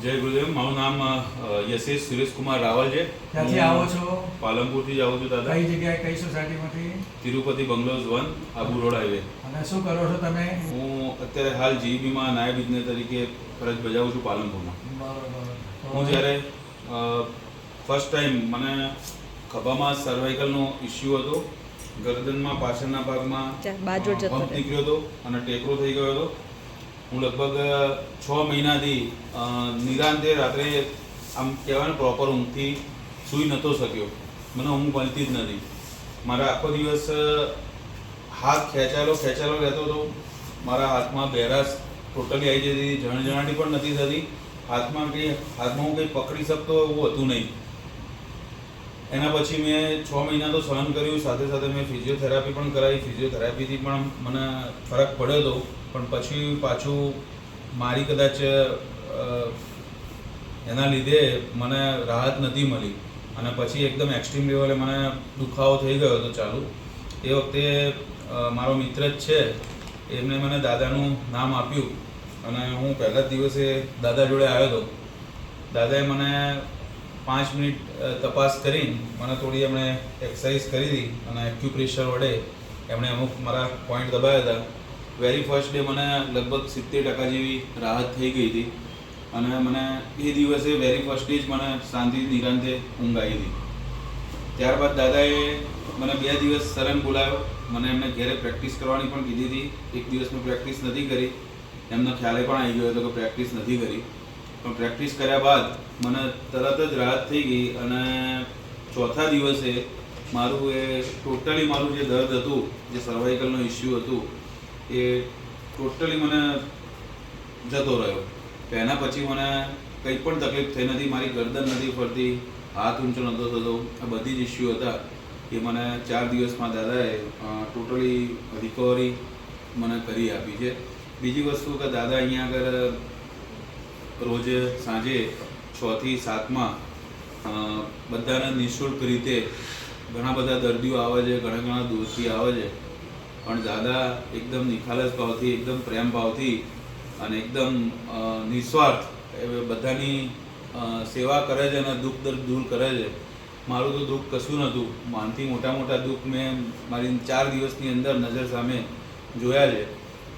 જય ગુરુદેવ. મારું નામ યશેશ સુરેશકુમાર રાવલ છે. ક્યાંથી આવો છો? પાલનપુરથી જ આવું છું દાદા. કઈ જગ્યાએ, કઈ સોસાયટીમાંથી? Tirupati bungalows 1, Abu road highway. અને શું કરો છો તમે? હું અત્યારે હાલ જીઈબીમાં નાયબ ઇજનેર તરીકે ફરજ બજાવું છું પાલનપુરમાં. બરોબર. હું જ્યારે ફર્સ્ટ ટાઈમ મને ખભામાં સર્વાઇકલનો ઇસ્યુ હતો, ગરદનમાં પાછળના ભાગમાં બમ્પ નીકળ્યો હતો અને ટેકરો થઈ ગયો હતો. હું લગભગ 6 મહિનાથી નિરાંતે રાત્રે આમ કહેવાય ને પ્રોપર ઊંઘથી સૂઈ નહોતો શક્યો. મને ઊંઘ મળતી જ નથી. મારા આખો દિવસ હાથ ખેંચાયેલો રહેતો હતો. મારા હાથમાં બેરાશ ટોટલી આવી જતી હતી, જણજણાટી પણ નથી થતી. હાથમાં હું કંઈ પકડી શકતો એવું હતું નહીં. એના પછી મેં 6 મહિના તો સહન કર્યું. સાથે સાથે મેં ફિઝિયોથેરાપી પણ કરાવી. ફિઝિયોથેરાપીથી પણ મને ફરક પડ્યો હતો. પણ પછી પાછું મારી કદાચ એના લીધે મને રાહત નથી મળી અને પછી એકદમ એક્સ્ટ્રીમ લેવલે મને દુખાવો થઈ ગયો હતો ચાલુ. એ વખતે મારો મિત્ર જ છે, એમણે મને દાદાનું નામ આપ્યું અને હું પહેલા જ દિવસે દાદા જોડે આવ્યો હતો. દાદાએ મને 5 મિનિટ તપાસ કરીને મને થોડી એમણે એક્સરસાઇઝ કરી હતી અને એક્યુપ્રેશર વડે એમણે અમુક મારા પોઈન્ટ દબાવ્યા હતા. વેરી ફર્સ્ટ ડે મને લગભગ 70% જેવી રાહત થઈ ગઈ હતી અને મને એ દિવસે વેરી ફર્સ્ટ ડે જ મને શાંતિ નિરાંતે ઊંઘ આવી હતી. ત્યારબાદ દાદાએ મને 2 દિવસ સલન બોલાવ્યો. મને એમને ઘરે પ્રેક્ટિસ કરવાની પણ કીધી હતી. એક દિવસ મેં પ્રેક્ટિસ નથી કરી. એમનો ખ્યાલે પણ આવી ગયો હતો કે પ્રેક્ટિસ નથી કરી. પણ પ્રેક્ટિસ કર્યા બાદ મને તરત જ રાહત થઈ ગઈ અને ચોથા દિવસે મારું જે દર્દ હતું, જે સર્વાઇકલનો ઇસ્યુ હતું, એ ટોટલી મને જતો રહ્યો. એના પછી મને કંઈ પણ તકલીફ થઈ નથી. મારી ગરદન નથી ફરતી, હાથ ઊંચો નહોતો થતો. આ બધી જ ઇસ્યુ હતા એ મને 4 દિવસમાં દાદાએ ટોટલી રિકવરી મને કરી આપી છે. બીજી વસ્તુ કે દાદા અહીંયા આગળ રોજ સાંજે 6 થી 7માં બધાને નિઃશુલ્ક રીતે ઘણા બધા દર્દીઓ આવે છે, ઘણા દૂરથી આવે છે, પણ દાદા એકદમ નિખાલસ ભાવથી, એકદમ પ્રેમ ભાવથી અને એકદમ નિસ્વાર્થ બધાની સેવા કરે છે અને દુઃખ દર્દ દૂર કરે છે. મારું તો દુઃખ કશું નહોતું. માનથી મોટા દુઃખ મેં મારી 4 દિવસની અંદર નજર સામે જોયા છે.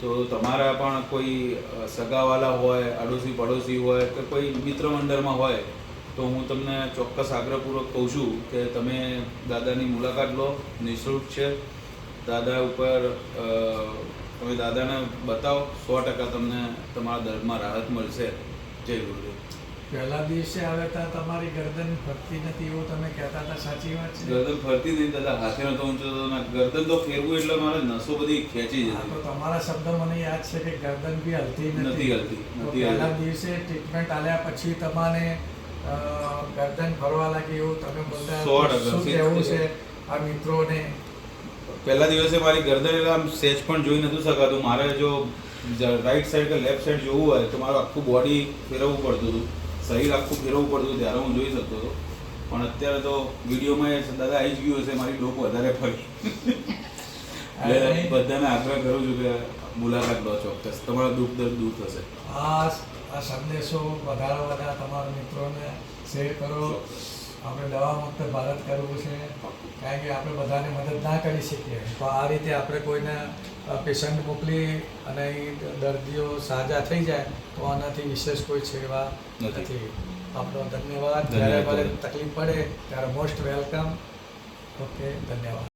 તો તમારા પણ કોઈ સગાવાલા હોય, આડોશી પડોશી હોય કે કોઈ મિત્ર મંડળમાં હોય તો હું તમને ચોક્કસ આગ્રહપૂર્વક કહું છું કે તમે દાદાની મુલાકાત લો. નિઃશુલ્ક છે. દાદા ઉપર તમે દાદાને બતાવો, 100% તમને તમારા દર્દમાં રાહત મળશે. જય ગુરુદેવ. પહેલા દિવસે આવ્યા હતા, તમારી ગરદન ફરતી નથી એવું તમે કહેતા હતા, સાચી વાત છે? ગરદન ફરતી નહીં દાદા, હાથે નતો ઊંચો થતો. ગરદન તો ફેરવું એટલે મારે નસો બધી ખેંચી જતી. તો તમારા શબ્દ મને યાદ છે કે ગરદન બી હલતી નથી. પહેલા દિવસે ટ્રીટમેન્ટ આલ્યા પછી તમારે ગરદન ફરવા લાગી એવું તમે બોલતા. 100% શું કહેવું છે આ મિત્રોને? પહેલા દિવસે મારી ગરદન આમ સેજ પણ જોઈ નતું શકાતું. મારે જો રાઈટ સાઈડ કે લેફ્ટ સાઈડ જોવું હોય તો મારું આખું બોડી ફેરવવું પડતું હતું, શરીર આખું ફેરવવું પડતું હતું, ત્યારે હું જોઈ શકતો હતો. પણ અત્યારે તો વિડીયોમાં દાદા આવી જ ગયું હશે, મારી ડોક વધારે ફરી. એટલે બધાને આગ્રહ કરું છું કે મુલાકાત લો ચોક્કસ, તમારા દુઃખ દર્દ દૂર થશે. આ સંદેશો વધારે તમારા મિત્રોને શેર કરો. આપણે દવા મુક્ત ભારત કરવું છે, કારણ કે આપણે બધાને મદદ ના કરી શકીએ. તો આ રીતે આપણે કોઈને પેશન્ટ મોકલી અને દર્દીઓ સાજા થઈ જાય તો આનાથી વિશેષ કોઈ સેવા નથી. આપણો ધન્યવાદ. જ્યારે તકલીફ પડે ત્યારે મોસ્ટ વેલકમ. ઓકે, ધન્યવાદ.